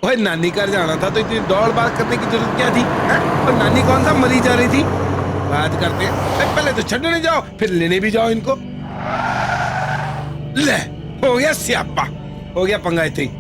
ओए नानी घर जाना था तो इतनी दौड़ भाग करने की जरूरत क्या थी है? और नानी कौन सा मरी जा रही थी? बात करते हैं, पहले तो छड़ने जाओ फिर लेने भी जाओ इनको। ले हो गया स्यापा, हो गया पंगा इतनी।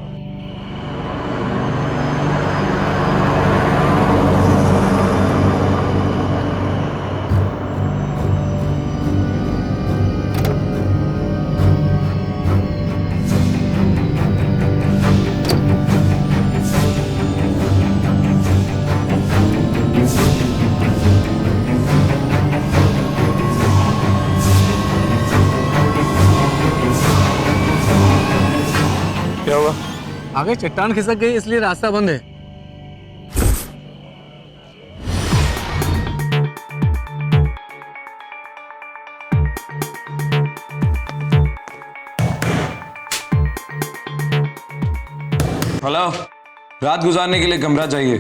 क्या हुआ? आगे चट्टान खिसक गई इसलिए रास्ता बंद है। हेलो, रात गुजारने के लिए कमरा चाहिए।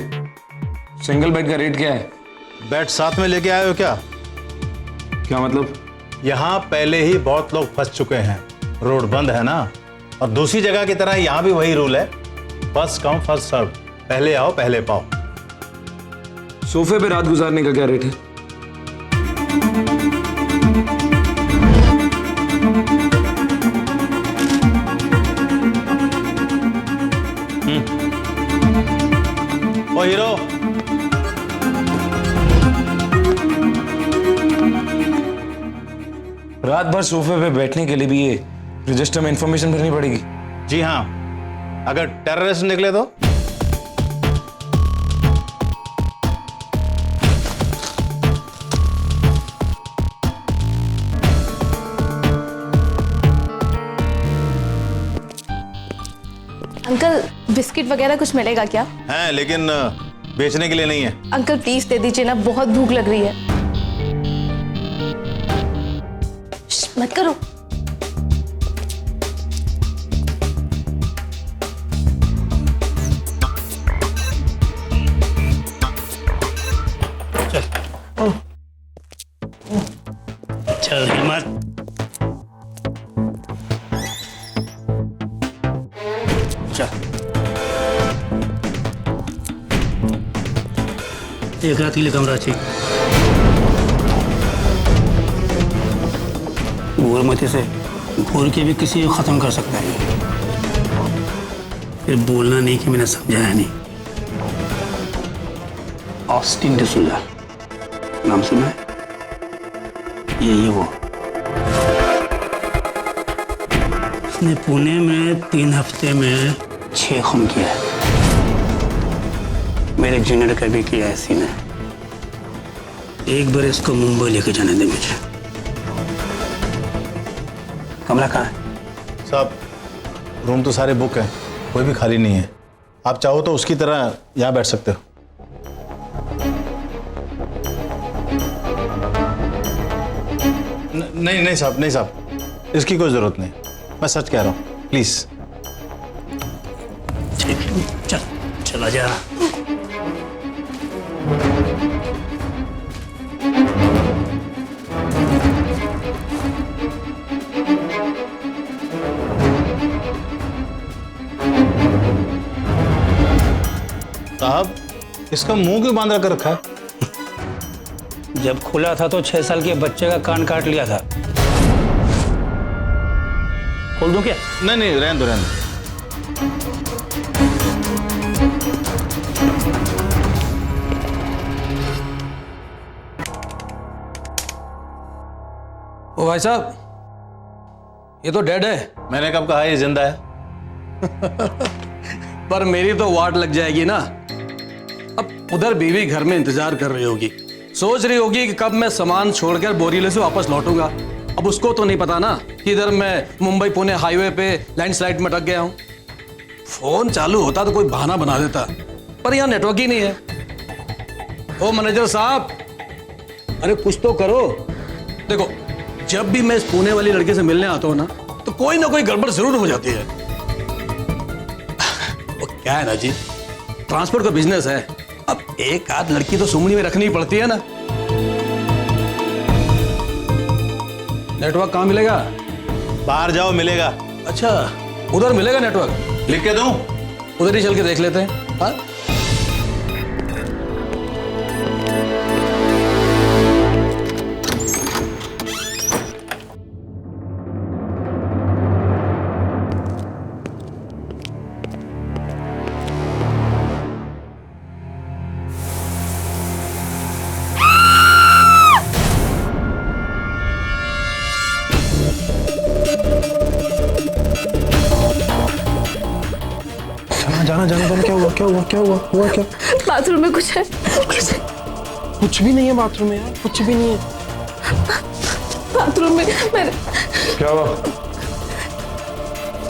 सिंगल बेड का रेट क्या है? बेड साथ में लेके आए हो क्या? क्या मतलब? यहाँ पहले ही बहुत लोग फंस चुके हैं, रोड बंद है ना। और दूसरी जगह की तरह यहाँ भी वही रूल है, फर्स्ट कम फर्स्ट सर्व, पहले आओ पहले पाओ। सोफे पे रात गुजारने का क्या रेट है? ओ हीरो, रात भर सोफे पे बैठने के लिए भी ये रजिस्टर में इंफॉर्मेशन भरनी पड़ेगी? जी हाँ, अगर टेररिस्ट निकले तो? अंकल बिस्किट वगैरह कुछ मिलेगा क्या? हैं, लेकिन बेचने के लिए नहीं है। अंकल प्लीज दे दीजिए ना, बहुत भूख लग रही है। मत करो। चल हिम्मत। चल एक रात के लिए कमरा चाहिए। गुरमती से भूल के भी किसी को खत्म कर सकता है, फिर बोलना नहीं कि मैंने समझाया नहीं। ऑस्टिन डिसूजा नाम सुना है? ये वो उसने पुणे में 3 हफ्ते में 6 खून किया है। मेरे जूनियर का भी किया है इसी ने। एक बार इसको मुंबई लेके जाने दे मुझे। कमरा कहाँ है? साहब रूम तो सारे बुक हैं, कोई भी खाली नहीं है। आप चाहो तो उसकी तरह यहाँ बैठ सकते हो। नहीं नहीं साहब, नहीं साहब, इसकी कोई जरूरत नहीं, मैं सच कह रहा हूँ, प्लीज। ठीक है, चल चला जा। साहब इसका मुंह क्यों बांध कर रखा है? जब खुला था तो 6 साल के बच्चे का कान काट लिया था। खोल दूं क्या? नहीं नहीं, रहने दो रहने दो। ओ भाई साहब, ये तो डेड है। मैंने कब कहा ये जिंदा है? पर मेरी तो वाट लग जाएगी ना। अब उधर बीवी घर में इंतजार कर रही होगी, सोच रही होगी कि कब मैं सामान छोड़कर बोरीवली से वापस लौटूंगा। अब उसको तो नहीं पता ना कि इधर मैं मुंबई पुणे हाईवे पे लैंडस्लाइड में अटक गया हूं। फोन चालू होता तो कोई बहाना बना देता, पर यहाँ नेटवर्क ही नहीं है। ओ मैनेजर साहब, अरे कुछ तो करो। देखो, जब भी मैं इस पुणे वाली लड़के से मिलने आता हूं ना, तो कोई ना कोई गड़बड़ जरूर हो जाती है। वो क्या है ना जी, ट्रांसपोर्ट का बिजनेस है। अब एक आध लड़की तो सुमनी में रखनी पड़ती है ना। नेटवर्क कहाँ मिलेगा? बाहर जाओ, मिलेगा। अच्छा, उधर मिलेगा नेटवर्क? लिख के दूं? उधर ही चल के देख लेते हैं। हाँ जाना जाना जाना, क्या हुआ क्या हुआ क्या हुआ हुआ क्या? बाथरूम में कुछ है, कुछ भी नहीं है बाथरूम में यार, कुछ भी नहीं है। बाथरूम में मैंने क्या हुआ?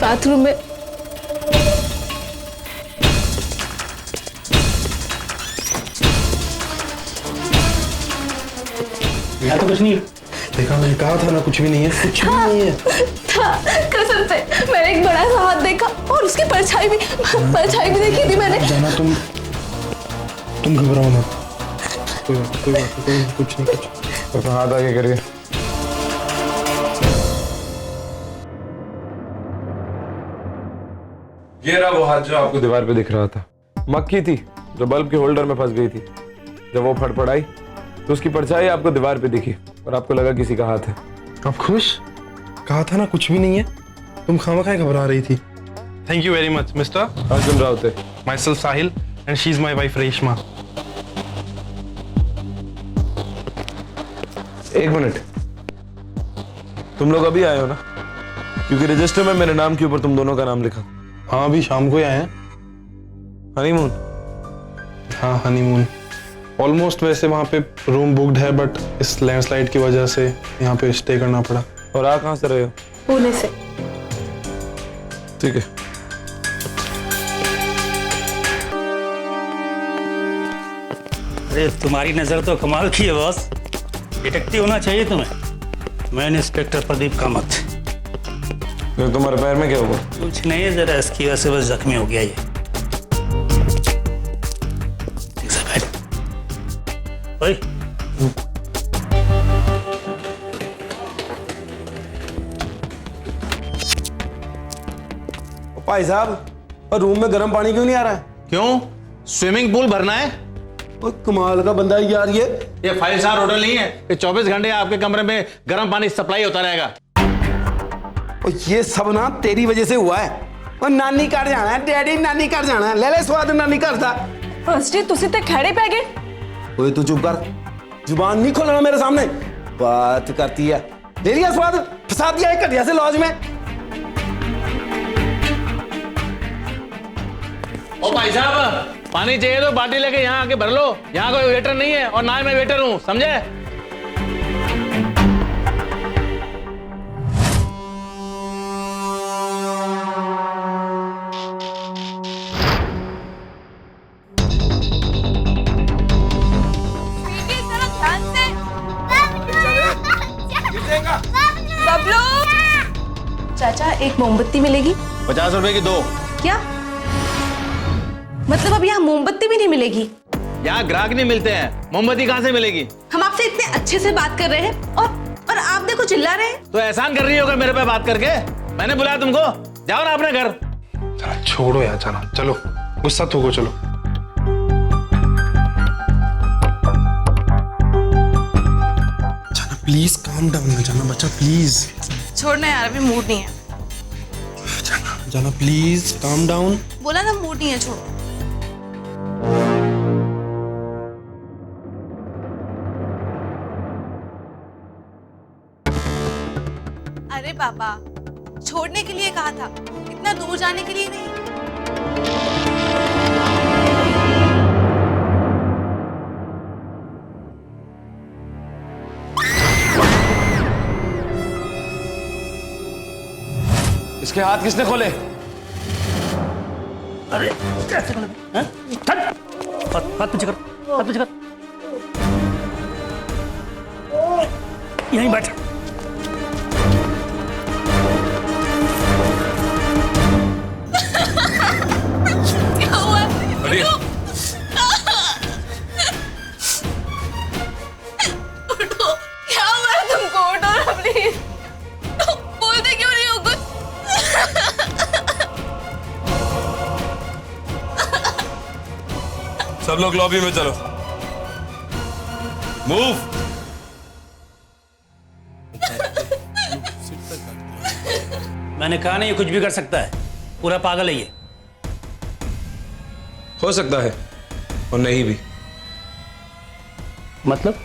बाथरूम में तो कुछ नहीं। देखा, मैंने कहा था ना कुछ भी नहीं है, कुछ भी नहीं है। था, कसम से मैंने एक बड़ा सा हाथ देखा और उसकी परछाई भी देखी थी मैंने। जाना तुम घबराओ मत, कोई बात नहीं, कुछ नहीं कुछ। तो हाथ आगे करिए। ये रहा वो हाथ जो आपको दीवार पे दिख रहा था। मक्खी थी जो बल्ब के होल्डर में फंस गई थी। जब वो फड़फड़ाई तो उसकी परछाई आपको दीवार पे दिखी और आपको लगा किसी का हाथ है। अब खुश? कहा था ना कुछ भी नहीं है, तुम खामखा घबरा रही थी। Thank you very much mister Arjun Raute. Myself Sahil and she is my wife Reshma. एक मिनट, तुम लोग अभी आए हो ना? क्योंकि रजिस्टर में मेरे नाम के ऊपर तुम दोनों का नाम लिखा। हाँ अभी शाम को ही आए हैं। हनीमून? हाँ हनीमून ऑलमोस्ट। वैसे वहाँ पे रूम बुक्ड है बट इस लैंडस्लाइड की वजह से यहाँ पे स्टे करना पड़ा। और आप कहाँ से रहे हो? पुणे से। ठीक है। अरे तुम्हारी नजर तो कमाल की है बॉस, डिटेक्टिव होना चाहिए तुम्हें। मैं इंस्पेक्टर प्रदीप कामत। तो तुम्हारे पैर में क्या हुआ? कुछ नहीं है, जरा इसकी वजह से बस जख्मी हो गया ये। ओए, भाई साहब, और रूम में गर्म पानी क्यों नहीं आ रहा है? क्यों? स्विमिंग पूल भरना है? ओ, कमाल का बंदा है यार ये 5 स्टार होटल नहीं है कि 24 घंटे आपके कमरे में गर्म पानी सप्लाई होता रहेगा। और ये सब ना तेरी वजह से हुआ है। और नानी घर जाना है, डैडी नानी घर जाना है, ले ले स्वाद नानी घर दा। फर्स्ट डे तुसी ते खड़े पै गए। ओए तू चुप कर, जुबान नहीं खोलना मेरे सामने। बात करती है, ले लिया स्वाद, फंसा दिया है घटिया से लॉज में। ओ भाई साहब, पानी चाहिए तो बाल्टी लेके यहाँ आके भर लो। यहाँ कोई वेटर नहीं है और ना मैं वेटर हूँ, समझे? चाचा एक मोमबत्ती मिलेगी? 50 रुपए की 2। क्या मतलब अब यहाँ मोमबत्ती भी नहीं मिलेगी? यहाँ ग्राहक नहीं मिलते हैं, मोमबत्ती कहाँ से मिलेगी? हम आपसे इतने अच्छे से बात कर रहे हैं और आप देखो चिल्ला रहे हैं। तो एहसान कर रही होगा मेरे पे बात करके। मैंने बुलाया तुमको, जाओ ना अपने घर। चलो छोड़ो यार, जाना चलो, गुस्सा थूको चलो। जाना प्लीज काम डाउन ना, जाना बच्चा प्लीज। छोड़ना यार, अभी मूड नहीं है। जाना प्लीज काम डाउन। बोला ना मूड नहीं है, छोड़ो। अरे पापा, छोड़ने के लिए कहा था, इतना दूर जाने के लिए नहीं। इसके हाथ किसने खोले? अरे कैसे खोले? हैं? हाथ पीछे कर, हाथ पीछे कर। यहीं बैठ। क्या हुआ? उठो, क्या हुआ है तुमको? उठो ना प्लीज। बोलते क्यों नहीं हो कुछ? सब लोग लॉबी में चलो। मूव। मैंने कहा नहीं, ये कुछ भी कर सकता है, पूरा पागल है ये। हो सकता है और नहीं भी। मतलब?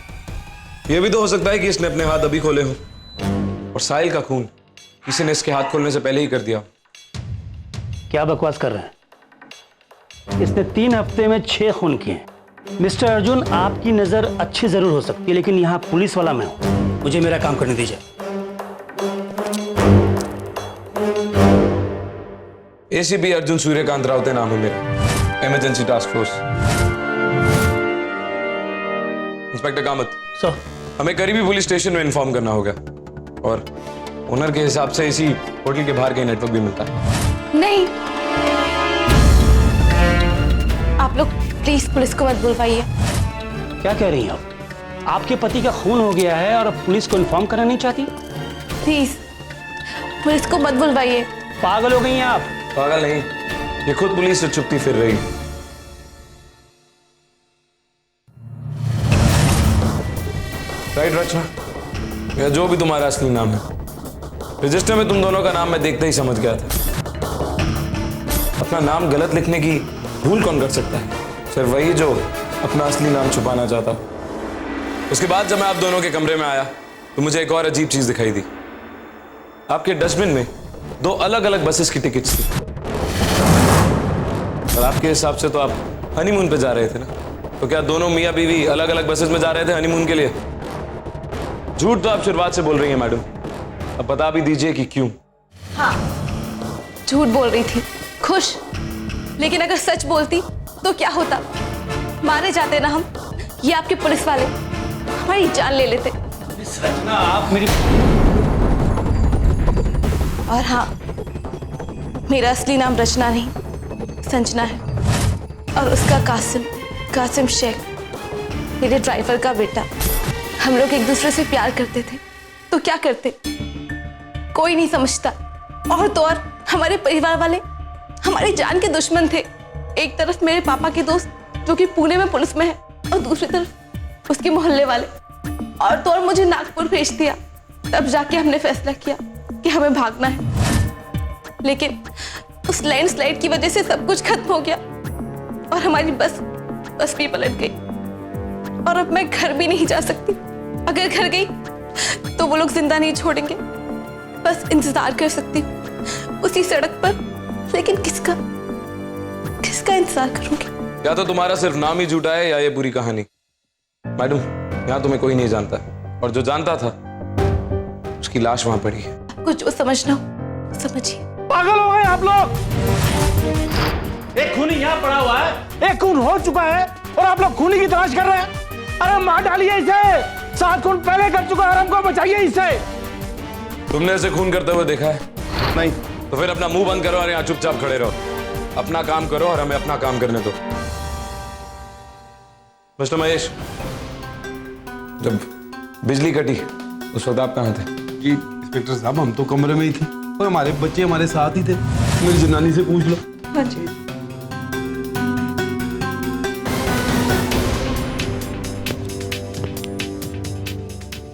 यह भी तो हो सकता है कि इसने अपने हाथ अभी खोले हो और साहिल का खून किसी ने इसके हाथ खोलने से पहले ही कर दिया। क्या बकवास कर रहे हैं? इसने 3 हफ्ते में 6 खून किए हैं। मिस्टर अर्जुन, आपकी नजर अच्छी जरूर हो सकती है, लेकिन यहाँ पुलिस वाला मैं हूं। मुझे मेरा काम करने दीजिए। एसीपी अर्जुन सूर्यकांत रावते नाम है मेरा, emergency task force. Inspector Kamat, sir, हमें करीबी पुलिस स्टेशन में इन्फॉर्म करना होगा और ओनर के हिसाब से इसी होटल के बाहर का नेटवर्क भी मिलता है। नहीं, आप लोग प्लीज पुलिस को मत बुलवाइए। क्या कह रही हैं आप? आपके पति का खून हो गया है और अब पुलिस को इन्फॉर्म करना नहीं चाहती? प्लीज पुलिस को मत बुलवाइए। पागल हो गई हैं आप? पागल नहीं, ये खुद पुलिस से छुपती फिर रही। राइट रचना, या जो भी तुम्हारा असली नाम है, रजिस्टर में तुम दोनों का नाम मैं देखते ही समझ गया था। अपना नाम गलत लिखने की भूल कौन कर सकता है? सिर्फ वही जो अपना असली नाम छुपाना चाहता। उसके बाद जब मैं आप दोनों के कमरे में आया तो मुझे एक और अजीब चीज दिखाई दी। आपके डस्टबिन में 2 अलग अलग बसेस की टिकट्स थी और आपके हिसाब से तो आप हनीमून पे जा रहे थे ना, तो क्या दोनों मियां बीवी अलग अलग बसेस में जा रहे थे हनीमून के लिए? झूठ तो आप शुरुआत से बोल रही हैं मैडम, अब बता भी दीजिए कि क्यों। हाँ, झूठ बोल रही थी, खुश। लेकिन अगर सच बोलती तो क्या होता? मारे जाते ना हम। ये आपके पुलिस वाले हमारी जान ले लेते। रचना, आप मेरी... और हाँ, मेरा असली नाम रचना नहीं, संजना है। और उसका कासिम शेख, मेरे ड्राइवर का बेटा। हम लोग एक दूसरे से प्यार करते थे तो क्या करते, कोई नहीं समझता। और तो और हमारे परिवार वाले हमारी जान के दुश्मन थे। एक तरफ मेरे पापा के दोस्त जो कि पुणे में पुलिस में है, और दूसरी तरफ उसके मोहल्ले वाले। और तो और मुझे नागपुर भेज दिया। तब जाके हमने फैसला किया कि हमें भागना है। लेकिन उस लैंडस्लाइड की वजह से सब कुछ खत्म हो गया और हमारी बस भी पलट गई। और अब मैं घर भी नहीं जा सकती। अगर घर गई तो वो लोग जिंदा नहीं छोड़ेंगे। बस इंतजार कर सकती हूँ उसी सड़क पर, लेकिन किसका इंतजार करूंगी? या तो तुम्हारा सिर्फ नाम ही झूठा है या ये पूरी कहानी। मैडम, यहाँ तुम्हें कोई नहीं जानता, और जो जानता था उसकी लाश वहां पड़ी है। आपको जो समझना हो समझिए। पागल हो गए आप लोग? एक खूनी यहाँ पड़ा हुआ है, एक खून हो चुका है और आप लोग खूनी की तलाश कर रहे हैं। अरे मार डालिए इसे, 7 खून पहले कर चुका है, हमको बचाइए इससे। तुमने इसे खून करते हुए देखा है? नहीं। तो फिर अपना मुंह बंद करो और यहाँ चुपचाप खड़े रहो। अपना काम करो और हमें अपना काम करने दो। मिस्टर महेश, जब बिजली कटी उस वक्त आप कहाँ थे? जी इंस्पेक्टर साहब, हम तो कमरे में ही थे और हमारे बच्चे हमारे साथ ही थे। मेरी जनानी से पूछ लो। हाँ जी।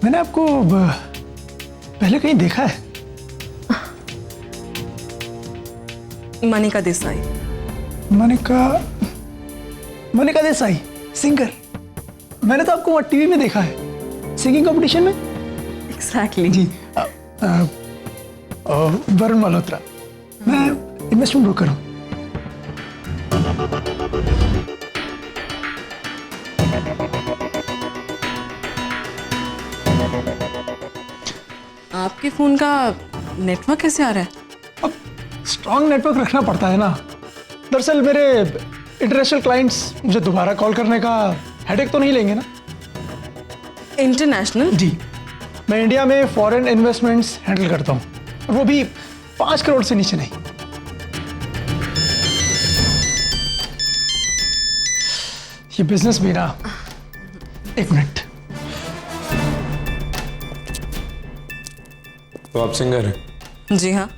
मैंने आपको पहले कहीं देखा है। मनिका देसाई। मनिका देसाई, सिंगर। मैंने तो आपको टीवी में देखा है, सिंगिंग कंपटीशन में। एग्जैक्टली जी। वरुण मल्होत्रा। मैं इन्वेस्टमेंट ब्रोकर हूँ। आपके फोन का नेटवर्क कैसे आ रहा है? अब स्ट्रॉन्ग नेटवर्क रखना पड़ता है ना। दरअसल मेरे इंटरनेशनल क्लाइंट्स मुझे दोबारा कॉल करने का हेडेक तो नहीं लेंगे ना। इंटरनेशनल? जी, मैं इंडिया में फॉरेन इन्वेस्टमेंट्स हैंडल करता हूँ, और वो भी 5 करोड़ से नीचे नहीं। ये बिजनेस भी ना, 1 मिनट। तो आप सिंगर हैं? जी हाँ,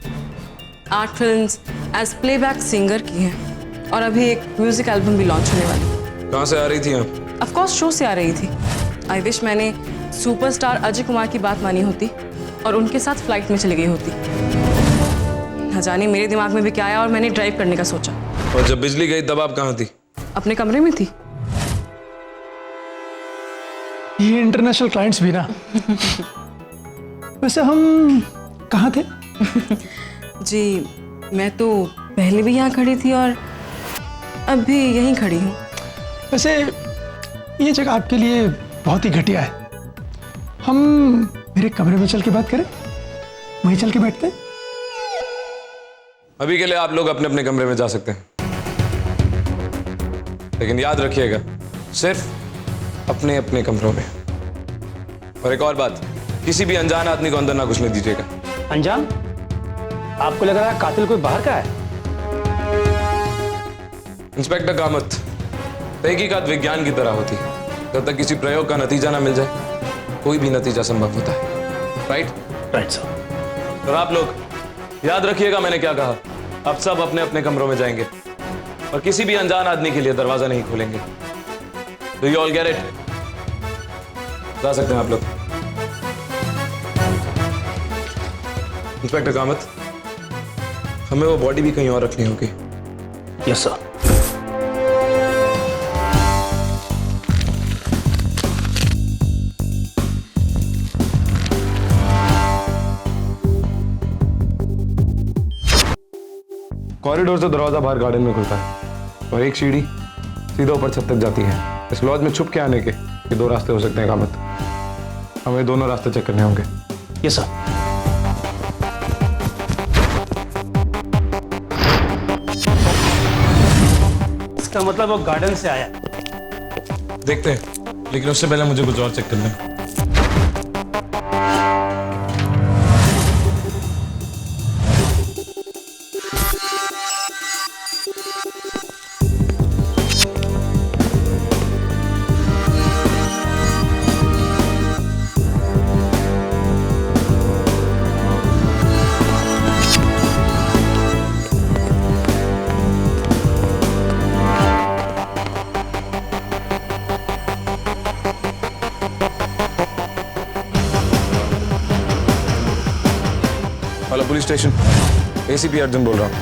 8 फिल्म्स एज प्लेबैक सिंगर की हैं और अभी एक म्यूजिक एल्बम भी लॉन्च होने वाली है। कहाँ से आ रही थी आप? ऑफ कोर्स शो से आ रही थी। आई विश मैंने सुपरस्टार अजय कुमार की बात मानी होती और उनके साथ फ्लाइट में चली गई होती। न जाने मेरे दिमाग में भी क्या आया और मैंने ड्राइव करने का सोचा। और जब बिजली गई तब आप कहाँ थी? अपने कमरे में थी। ये इंटरनेशनल क्लाइंट्स भी ना। वैसे हम कहाँ थे? जी मैं तो पहले भी यहाँ खड़ी थी और अब भी यहीं खड़ी हूँ। वैसे ये जगह आपके लिए बहुत ही घटिया है। हम मेरे कमरे में चल के बात करें, वहीं चल के बैठते हैं। अभी के लिए आप लोग अपने अपने कमरे में जा सकते हैं, लेकिन याद रखिएगा सिर्फ अपने अपने कमरों में। और एक और बात, किसी भी अनजान आदमी को अंदर ना घुसने दीजिएगा। अनजान? आपको लग रहा है कातिल कोई बाहर का है? इंस्पेक्टर कामत, तहकीकात विज्ञान की तरह होती है। जब तक किसी प्रयोग का नतीजा ना मिल जाए कोई भी नतीजा संभव होता है। Right sir. और आप लोग याद रखिएगा मैंने क्या कहा। अब सब अपने अपने कमरों में जाएंगे और किसी भी अनजान आदमी के लिए दरवाजा नहीं खोलेंगे। Do you all get it? जा सकते हैं आप लोग। इंस्पेक्टर कामत, हमें वो बॉडी भी कहीं और रखनी होगी। Yes sir. कॉरिडोर से दरवाजा बाहर गार्डन में खुलता है और एक सीढ़ी सीधा ऊपर छत तक जाती है। इस लॉज में छुप के आने के ये दो रास्ते हो सकते हैं कामत। हमें दोनों रास्ते चेक करने होंगे। Yes sir. इसका मतलब वो गार्डन से आया। देखते हैं, लेकिन उससे पहले मुझे कुछ और चेक करना है। Hello police station, ACP Arjun बोल रहा हूँ।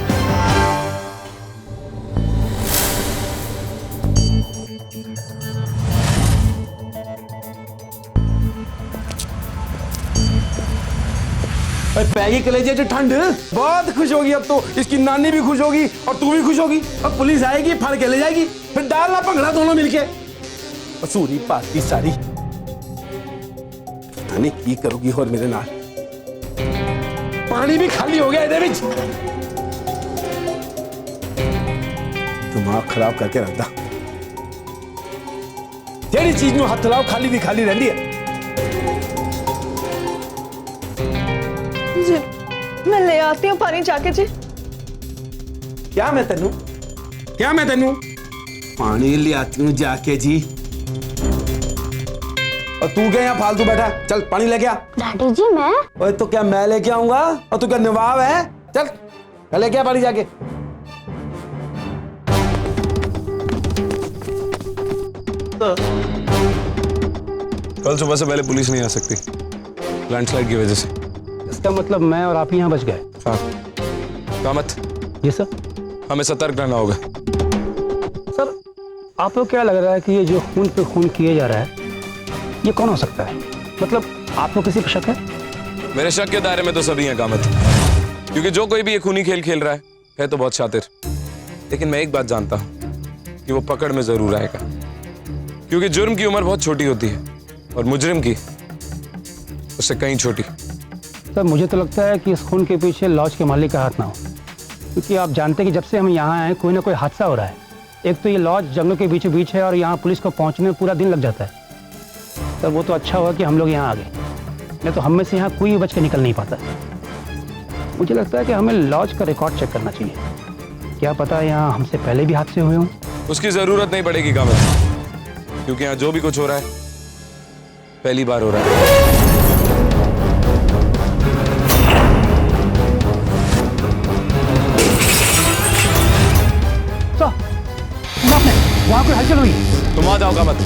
पैगी कलेजे से ठंड बहुत खुश होगी। अब तो इसकी नानी भी खुश होगी और तू भी खुश होगी। अब पुलिस आएगी, फड़ के ले जाएगी, फिर डालना भंगड़ा दोनों मिलके। सूरी पाती सारी पता नहीं की करोगी। और मेरे नाल पानी भी खाली हो गया इधर। दिमाग खराब करके रखता। जेड़ी चीज में हाथ लाओ खाली दी खाली रहती है। जी मैं ले आती हूँ पानी जाके। जी क्या मैं तेनू पानी ले आती हूँ जाके जी। और तू क्या यहाँ फालतू बैठा है? चल पानी लेके आ। डैडी जी मैं? ओए तो क्या मैं लेके आऊंगा? और तू क्या नवाब है? चल लेके आ पानी जाके। कल सुबह से पहले पुलिस नहीं आ सकती लैंडस्लाइड की वजह से। इसका मतलब मैं और आप यहाँ बच गए? हाँ कामत। ये सर। हमें सतर्क रहना होगा। सर आपको क्या लग रहा है कि ये जो खून पे खून किए जा रहा है ये कौन हो सकता है? मतलब आपको किसी पर शक है? मेरे शक के दायरे में तो सभी हैं कामत, क्योंकि जो कोई भी ये खूनी खेल खेल रहा है तो बहुत शातिर। लेकिन मैं एक बात जानता हूं कि वो पकड़ में जरूर आएगा, क्योंकि जुर्म की उम्र बहुत छोटी होती है और मुजरिम की उससे कहीं छोटी। सर मुझे तो लगता है कि इस खून के पीछे लॉज के मालिक का हाथ ना हो, क्योंकि आप जानते हैं कि जब से हम यहाँ आए कोई ना कोई हादसा हो रहा है। एक तो ये लॉज जंगलों के बीचों बीच है और यहाँ पुलिस को पहुँचने में पूरा दिन लग जाता है। सर वो तो अच्छा हुआ कि हम लोग यहाँ आ गए, नहीं तो हम में से यहाँ कोई बच के निकल नहीं पाता। मुझे लगता है कि हमें लॉज का रिकॉर्ड चेक करना चाहिए। क्या पता यहाँ हमसे पहले भी हादसे हुए हों। उसकी जरूरत नहीं पड़ेगी कामत, क्योंकि यहाँ जो भी कुछ हो रहा है पहली बार हो रहा है। वहां कोई हलचल हुई? तुम आ जाओगा मत।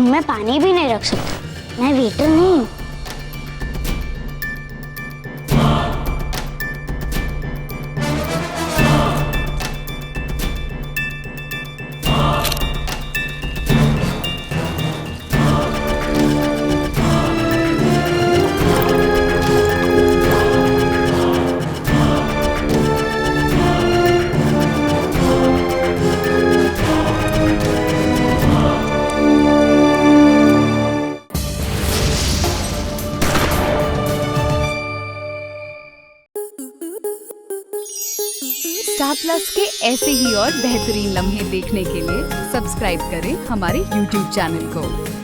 मैं पानी भी नहीं रख सकता, मैं वेटर नहीं हूँ। स्टार प्लस के ऐसे ही और बेहतरीन लम्हे देखने के लिए सब्सक्राइब करें हमारे YouTube चैनल को।